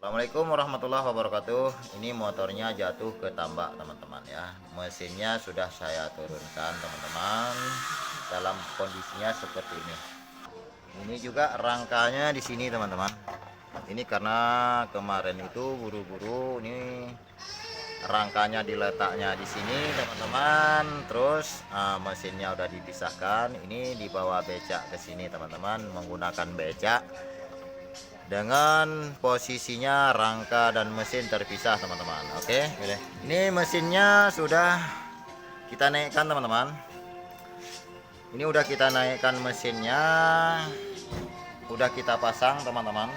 Assalamualaikum warahmatullahi wabarakatuh. Ini motornya jatuh ke tambak teman-teman ya. Mesinnya sudah saya turunkan teman-teman. Dalam kondisinya seperti ini. Ini juga rangkanya di sini teman-teman. Ini karena kemarin itu buru-buru, ini rangkanya diletaknya di sini teman-teman. Terus mesinnya udah dipisahkan. Ini dibawa becak ke sini teman-teman, menggunakan becak dengan posisinya rangka dan mesin terpisah teman-teman. Oke, ini mesinnya sudah kita naikkan teman-teman. Ini udah kita naikkan mesinnya, udah kita pasang teman-teman,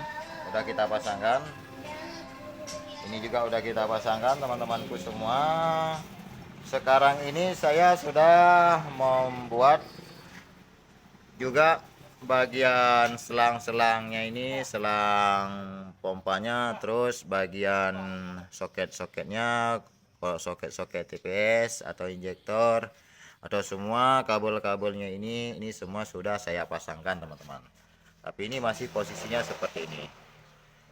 udah kita pasangkan. Ini juga udah kita pasangkan teman-temanku semua. Sekarang ini saya sudah membuat juga bagian selang-selangnya, ini selang pompanya, terus bagian soket-soketnya, soket-soket TPS atau injektor atau semua kabel-kabelnya ini semua sudah saya pasangkan teman-teman. Tapi ini masih posisinya seperti ini.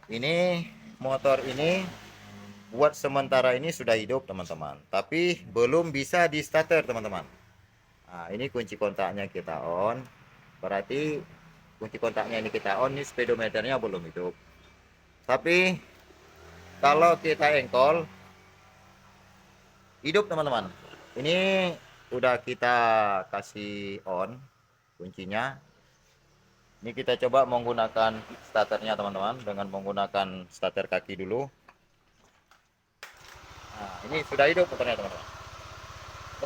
Ini motor ini buat sementara ini sudah hidup teman-teman, tapi belum bisa di starter teman-teman. Nah, ini kunci kontaknya kita on. Berarti kunci kontaknya ini kita on, ini speedometernya belum hidup. Tapi kalau kita engkol hidup teman-teman. Ini udah kita kasih on kuncinya. Ini kita coba menggunakan starternya teman-teman, dengan menggunakan starter kaki dulu. Nah, ini sudah hidup motornya teman-teman.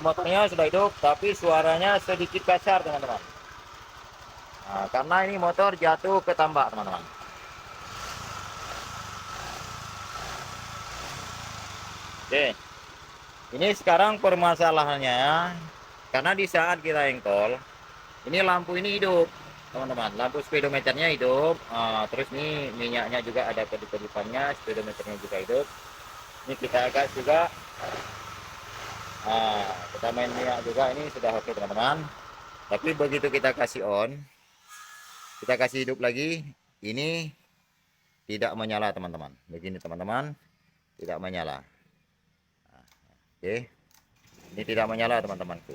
Motornya sudah hidup, tapi suaranya sedikit kasar teman-teman. Nah, karena ini motor jatuh ke tambak teman-teman. Oke, ini sekarang permasalahannya, karena di saat kita engkol, ini lampu ini hidup teman-teman, lampu speedometernya hidup. Terus nih minyaknya juga ada kedip-kedipannya, speedometernya juga hidup. Ini kita gas juga, kita main minyak juga, ini sudah oke teman-teman. Tapi begitu kita kasih on, kita kasih hidup lagi, ini tidak menyala teman-teman. Begini teman-teman, tidak menyala. Oke, ini tidak menyala teman-temanku.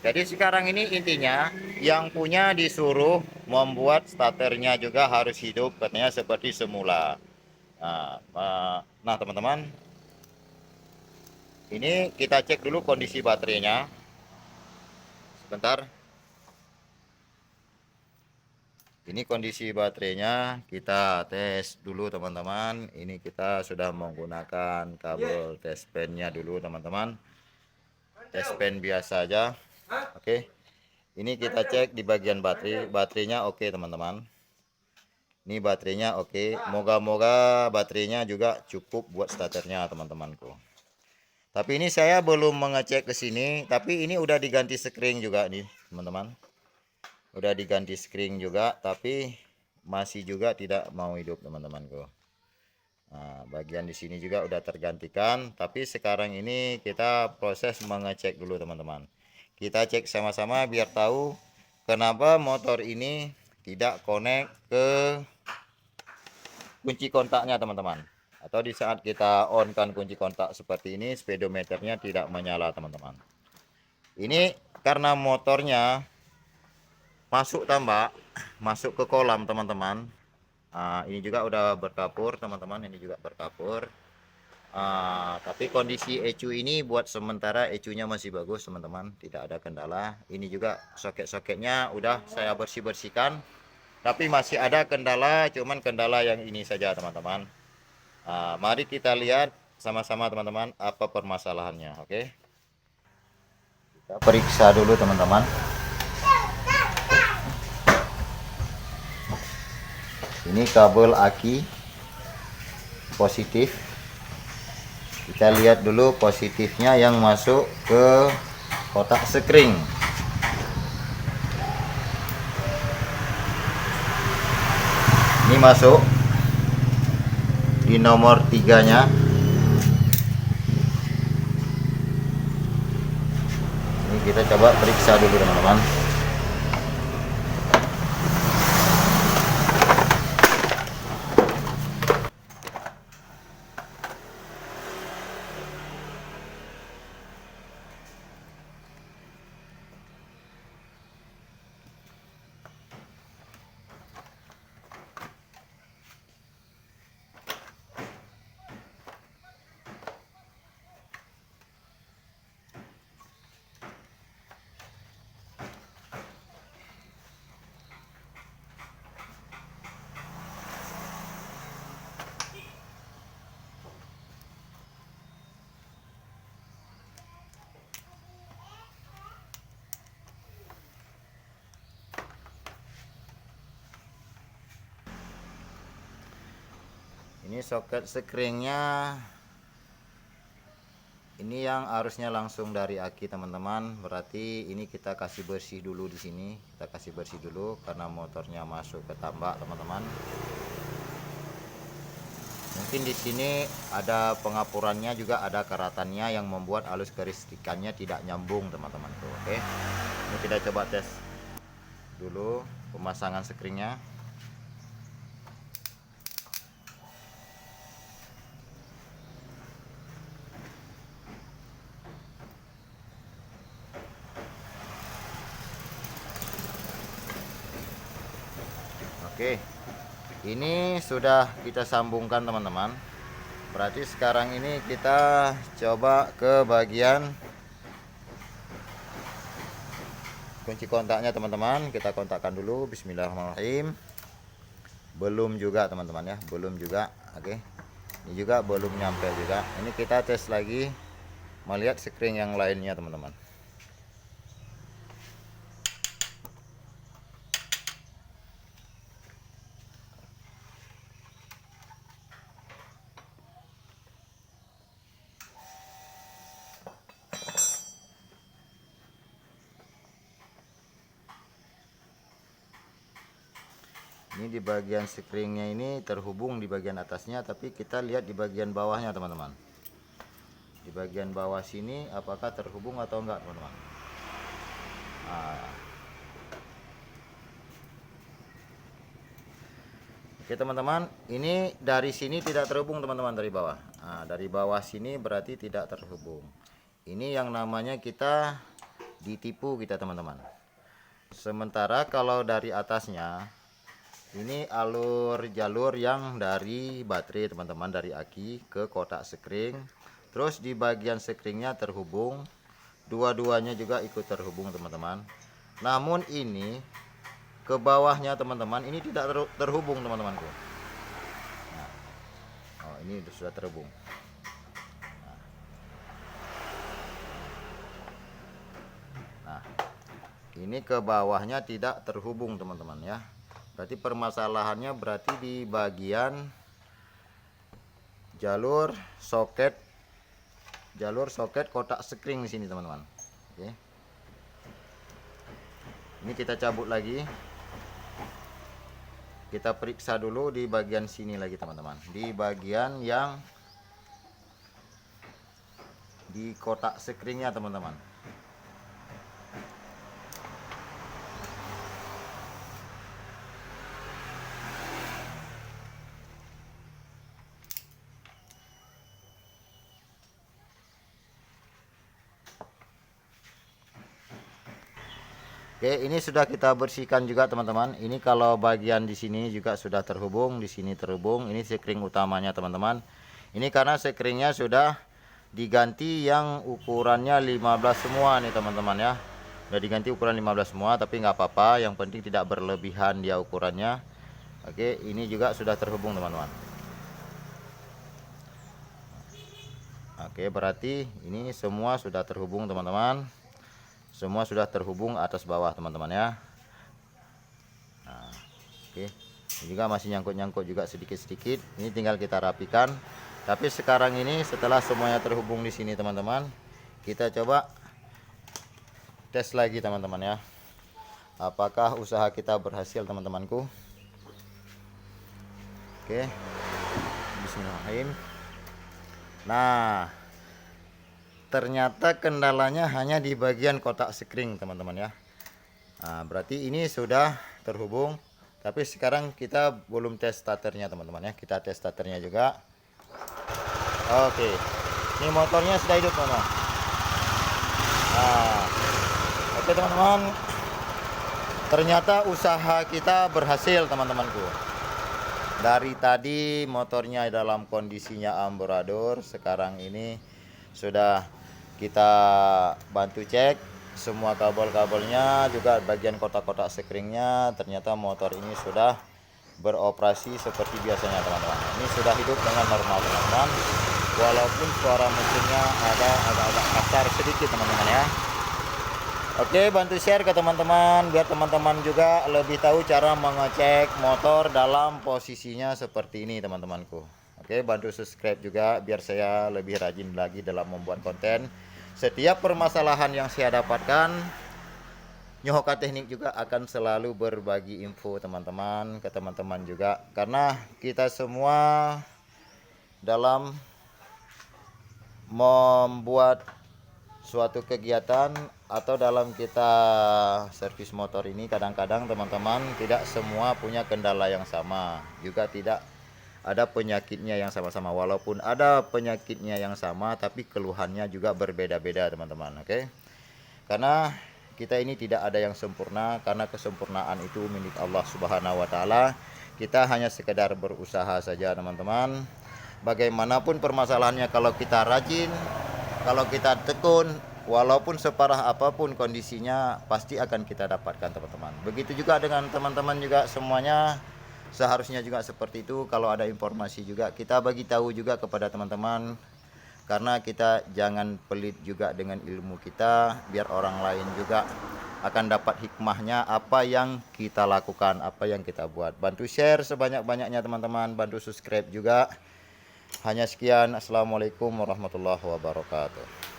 Jadi sekarang ini intinya yang punya disuruh membuat starternya juga harus hidup katanya seperti semula. Nah teman-teman, ini kita cek dulu kondisi baterainya sebentar. Ini kondisi baterainya, kita tes dulu teman-teman. Ini kita sudah menggunakan kabel test pen-nya dulu teman-teman. Test pen biasa aja. Oke. Ini kita cek di bagian baterai. Baterainya oke teman-teman. Ini baterainya oke. Moga-moga baterainya juga cukup buat starternya teman-temanku. Tapi ini saya belum mengecek ke sini, tapi ini udah diganti sekring juga nih teman-teman. Udah diganti screen juga, tapi masih juga tidak mau hidup teman-temanku. Nah, bagian di sini juga udah tergantikan, tapi sekarang ini kita proses mengecek dulu teman-teman. Kita cek sama-sama biar tahu kenapa motor ini tidak connect ke kunci kontaknya teman-teman. Atau di saat kita on kan kunci kontak seperti ini, speedometernya tidak menyala teman-teman. Ini karena motornya masuk tambak, masuk ke kolam teman-teman. Ini juga udah berkapur teman-teman, ini juga berkapur. Tapi kondisi ECU ini buat sementara ECU-nya masih bagus teman-teman, tidak ada kendala. Ini juga soket-soketnya udah saya bersih-bersihkan, tapi masih ada kendala, cuman kendala yang ini saja teman-teman. Mari kita lihat sama-sama teman-teman apa permasalahannya. Oke, kita periksa dulu teman-teman. Ini kabel aki positif. Kita lihat dulu positifnya yang masuk ke kotak sekring. Ini masuk di nomor 3-nya. Ini kita coba periksa dulu teman-teman. Ini soket skringnya, ini yang arusnya langsung dari aki teman-teman. Berarti ini kita kasih bersih dulu di sini. Kita kasih bersih dulu karena motornya masuk ke tambak teman-teman. Mungkin di sini ada pengapurannya juga, ada keratannya yang membuat alus kelistrikannya tidak nyambung teman-teman tuh. Oke. Ini kita coba tes dulu pemasangan skringnya. Oke, ini sudah kita sambungkan teman-teman. Berarti sekarang ini kita coba ke bagian kunci kontaknya teman-teman. Kita kontakkan dulu. Bismillahirrahmanirrahim. Belum juga teman-teman ya, belum juga. Oke, ini juga belum nyampe juga. Ini kita tes lagi, melihat skring yang lainnya teman-teman. Ini di bagian skringnya ini terhubung di bagian atasnya, tapi kita lihat di bagian bawahnya teman-teman. Di bagian bawah sini apakah terhubung atau enggak teman-teman. Oke teman-teman, ini dari sini tidak terhubung teman-teman, dari bawah. Dari bawah sini berarti tidak terhubung. Ini yang namanya kita ditipu kita teman-teman. Sementara kalau dari atasnya, ini jalur yang dari baterai teman-teman, dari aki ke kotak skring. Terus di bagian skringnya terhubung, dua-duanya juga ikut terhubung teman-teman. Namun ini ke bawahnya teman-teman, ini tidak terhubung teman-temanku. Oh, ini sudah terhubung. Nah, ini ke bawahnya tidak terhubung teman-teman ya. Berarti permasalahannya berarti di bagian jalur soket kotak skring di sini teman-teman. Oke. Ini kita cabut lagi. Kita periksa dulu di bagian sini lagi teman-teman. Di bagian yang di kotak skringnya teman-teman. Oke, ini sudah kita bersihkan juga teman-teman. Ini kalau bagian di sini juga sudah terhubung, di sini terhubung. Ini skring utamanya teman-teman. Ini karena skringnya sudah diganti yang ukurannya 15 semua nih teman-teman ya. Sudah diganti ukuran 15 semua, tapi nggak apa-apa. Yang penting tidak berlebihan dia ukurannya. Oke, ini juga sudah terhubung teman-teman. Oke, berarti ini semua sudah terhubung teman-teman. Semua sudah terhubung atas bawah teman-teman ya. Nah, oke. Ini juga masih nyangkut-nyangkut juga sedikit-sedikit. Ini tinggal kita rapikan. Tapi sekarang ini setelah semuanya terhubung di sini teman-teman, kita coba tes lagi teman-teman ya. Apakah usaha kita berhasil teman-temanku? Oke. Bismillahirrahmanirrahim. Nah, ternyata kendalanya hanya di bagian kotak skring teman-teman ya. Nah, berarti ini sudah terhubung, tapi sekarang kita belum tes starternya teman-teman ya. Kita tes starternya juga. Oke, ini motornya sudah hidup teman-teman. Nah, oke teman-teman, ternyata usaha kita berhasil teman-temanku. Dari tadi motornya dalam kondisinya amburadul, sekarang ini sudah kita bantu cek semua kabel-kabelnya, juga bagian kotak-kotak skringnya. Ternyata motor ini sudah beroperasi seperti biasanya teman-teman. Ini sudah hidup dengan normal teman-teman, walaupun suara mesinnya ada agak-agak kasar sedikit teman-teman ya. Oke, bantu share ke teman-teman biar teman-teman juga lebih tahu cara mengecek motor dalam posisinya seperti ini teman-temanku. Oke, bantu subscribe juga biar saya lebih rajin lagi dalam membuat konten. Setiap permasalahan yang saya dapatkan, Nyohoka Teknik juga akan selalu berbagi info teman-teman ke teman-teman juga, karena kita semua dalam membuat suatu kegiatan atau dalam kita servis motor ini, kadang-kadang teman-teman tidak semua punya kendala yang sama, juga tidak ada penyakitnya yang sama-sama. Walaupun ada penyakitnya yang sama, tapi keluhannya juga berbeda-beda teman-teman. Oke, karena kita ini tidak ada yang sempurna, karena kesempurnaan itu milik Allah Subhanahu wa taala. Kita hanya sekedar berusaha saja teman-teman. Bagaimanapun permasalahannya, kalau kita rajin, kalau kita tekun, walaupun separah apapun kondisinya, pasti akan kita dapatkan teman-teman. Begitu juga dengan teman-teman juga, semuanya seharusnya juga seperti itu. Kalau ada informasi juga kita bagi tahu juga kepada teman-teman, karena kita jangan pelit juga dengan ilmu kita, biar orang lain juga akan dapat hikmahnya apa yang kita lakukan, apa yang kita buat. Bantu share sebanyak-banyaknya teman-teman, bantu subscribe juga. Hanya sekian, assalamualaikum warahmatullahi wabarakatuh.